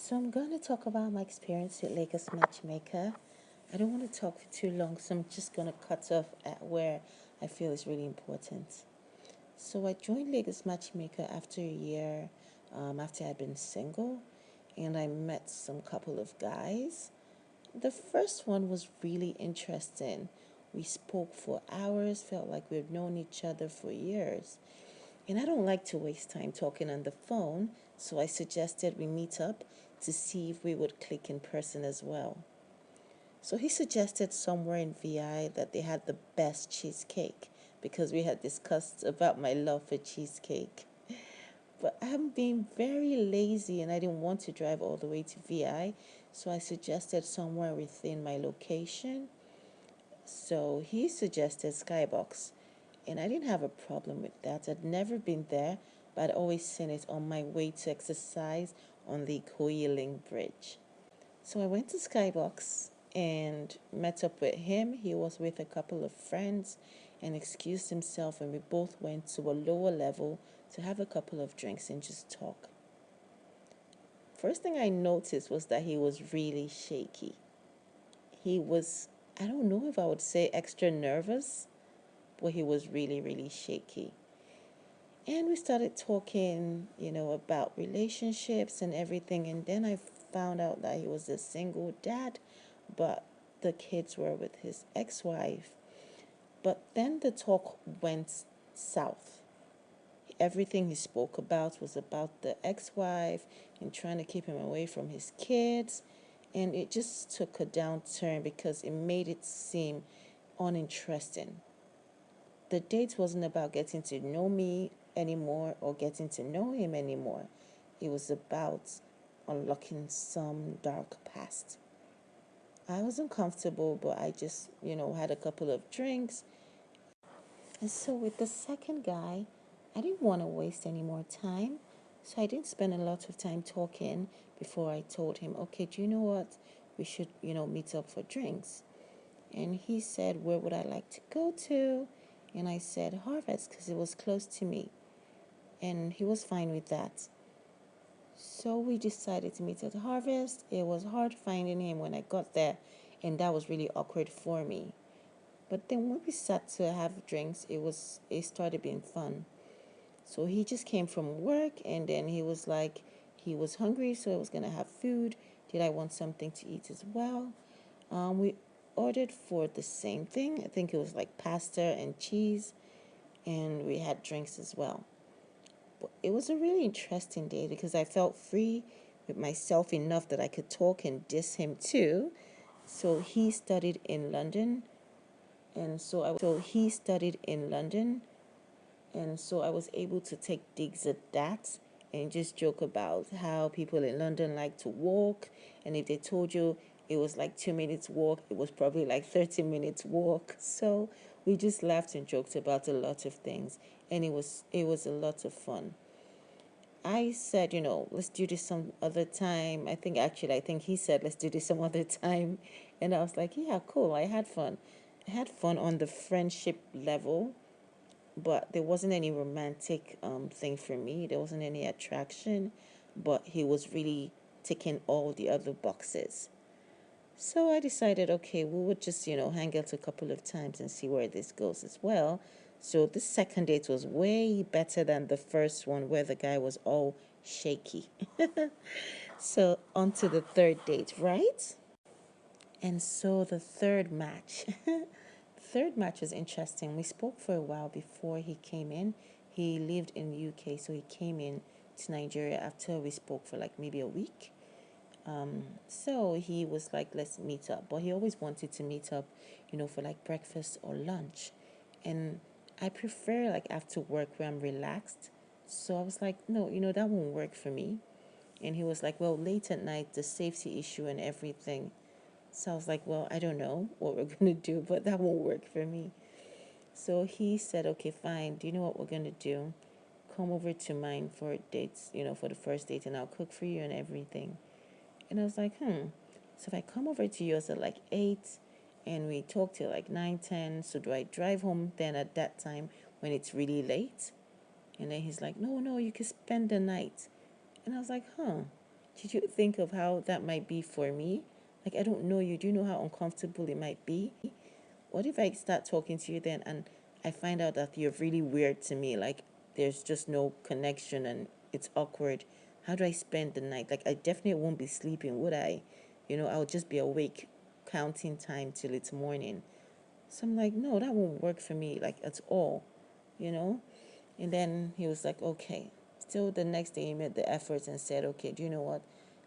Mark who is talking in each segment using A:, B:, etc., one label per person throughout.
A: So I'm going to talk about my experience at Lagos Matchmaker. I don't want to talk for too long, so I'm just going to cut off at where I feel is really important. So I joined Lagos Matchmaker after a year, after I'd been single, and I met some couple of guys. The first one was really interesting. We spoke for hours, felt like we've known each other for years. And I don't like to waste time talking on the phone, so I suggested we meet up to see if we would click in person as well. So he suggested somewhere in VI that they had the best cheesecake because we had discussed about my love for cheesecake. But I'm being very lazy and I didn't want to drive all the way to VI, so I suggested somewhere within my location. So he suggested Skybox, and I didn't have a problem with that. I'd never been there, but I'd always seen it on my way to exercise on the Koyiling Bridge. So I went to Skybox and met up with him. He was with a couple of friends and excused himself, and we both went to a lower level to have a couple of drinks and just talk. First thing I noticed was that he was really shaky. He was, I don't know if I would say extra nervous, but he was really, really shaky. And we started talking, about relationships and everything. And then I found out that he was a single dad, but the kids were with his ex-wife. But then the talk went south. Everything he spoke about was about the ex-wife and trying to keep him away from his kids. And it just took a downturn because it made it seem uninteresting. The date wasn't about getting to know me anymore or getting to know him anymore. It was about unlocking some dark past. I was uncomfortable, but I just, had a couple of drinks. And so with the second guy, I didn't want to waste any more time. So I didn't spend a lot of time talking before I told him, okay, do you know what? We should, meet up for drinks. And he said, where would I like to go to? And I said, Harvest, because it was close to me. And he was fine with that. So we decided to meet at Harvest. It was hard finding him when I got there, and that was really awkward for me. But then when we sat to have drinks, it started being fun. So he just came from work, and then he was like, he was hungry, so I was gonna have food. Did I want something to eat as well? We ordered for the same thing. I think it was like pasta and cheese, and we had drinks as well. But it was a really interesting day because I felt free with myself enough that I could talk and diss him too. So he studied in London, and so I was able to take digs at that and just joke about how people in London like to walk, and if they told you it was like 2 minutes walk, it was probably like 30 minutes walk. So we just laughed and joked about a lot of things, and it was a lot of fun. I said, let's do this some other time. I think he said, let's do this some other time. And I was like, yeah, cool. I had fun. I had fun on the friendship level, but there wasn't any romantic thing for me. There wasn't any attraction, but he was really ticking all the other boxes. So I decided, okay, we would just, hang out a couple of times and see where this goes as well. So this second date was way better than the first one where the guy was all shaky. So on to the third date, right? And so the third match. Third match was interesting. We spoke for a while before he came in. He lived in the UK, so he came in to Nigeria after we spoke for like maybe a week. So he was like, let's meet up. But he always wanted to meet up, for like breakfast or lunch. And I prefer like after work where I'm relaxed. So I was like, no, that won't work for me. And he was like, well, late at night, the safety issue and everything. So I was like, well, I don't know what we're going to do, but that won't work for me. So he said, okay, fine. Do you know what we're going to do? Come over to mine for dates, for the first date, and I'll cook for you and everything. And I was like, So if I come over to yours at like 8 and we talk till like 9, 10, so do I drive home then at that time when it's really late? And then he's like, no, you can spend the night. And I was like, Did you think of how that might be for me? Like, I don't know you. Do you know how uncomfortable it might be? What if I start talking to you then and I find out that you're really weird to me? Like, there's just no connection and it's awkward. How do I spend the night? Like, I definitely won't be sleeping, would I? I'll just be awake counting time till it's morning. So I'm like, no, that won't work for me, like, at all, you know? And then he was like, okay. Still the next day he made the efforts and said, okay, do you know what?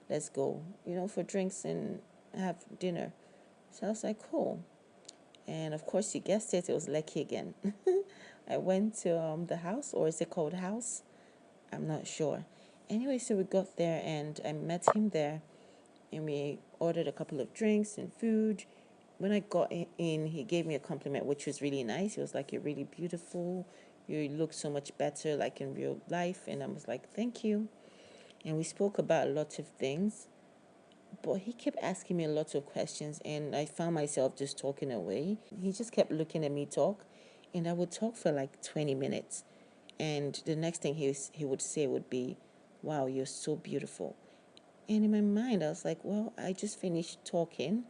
A: Let's go, for drinks and have dinner. So I was like, cool. And of course, you guessed it, it was Lekki again. I went to the house, or is it called house? I'm not sure. Anyway, so we got there and I met him there and we ordered a couple of drinks and food. When I got in, he gave me a compliment, which was really nice. He was like, you're really beautiful. You look so much better, like in real life. And I was like, thank you. And we spoke about a lot of things. But he kept asking me a lot of questions, and I found myself just talking away. He just kept looking at me talk, and I would talk for like 20 minutes. And the next thing he would say would be, wow, you're so beautiful. And in my mind, I was like, well, I just finished talking.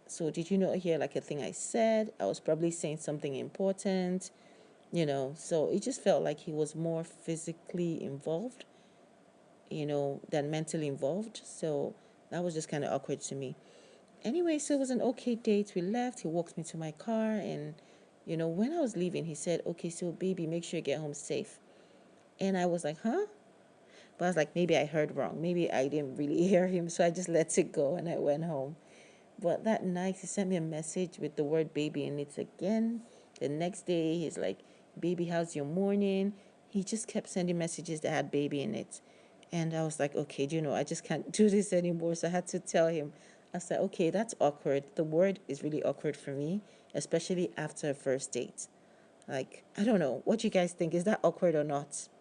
A: So did you not hear like a thing I said? I was probably saying something important, So it just felt like he was more physically involved, than mentally involved. So that was just kind of awkward to me. Anyway, so it was an okay date. We left. He walked me to my car. And, when I was leaving, he said, okay, so baby, make sure you get home safe. And I was like, huh? But I was like, maybe I heard wrong. Maybe I didn't really hear him. So I just let it go and I went home. But that night, he sent me a message with the word baby in it again. The next day, he's like, baby, how's your morning? He just kept sending messages that had baby in it. And I was like, okay, I just can't do this anymore. So I had to tell him. I said, okay, that's awkward. The word is really awkward for me, especially after a first date. Like, I don't know. What do you guys think? Is that awkward or not?